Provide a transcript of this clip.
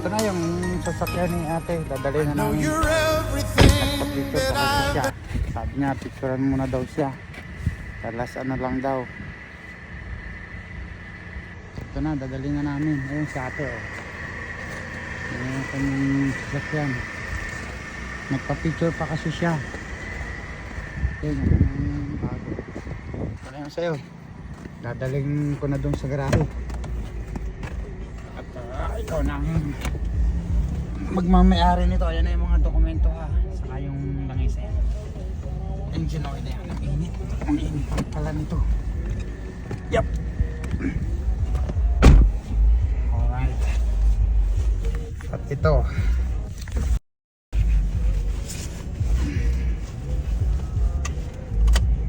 ito na yung sasakyan ni ate. Dadali na namin. Nagpa-picture pa kasi siya. Sabi niya, picturean muna daw siya. Talas ano lang daw. Ito na, dadali na namin. Ayun si ate oh. Ayun yung kanyang sasakyan. Nagpa-picture pa kasi siya. Ayun yung bago. Ito na yung sa'yo. Dadaling ko na doon sa garahe. At ikaw na ang magmamayari nito. Ayan na yung mga dokumento ha. Saka yung langis yan. Engine oil na yan. Ang init. Ang init pala nito. Yup. Alright. At ito.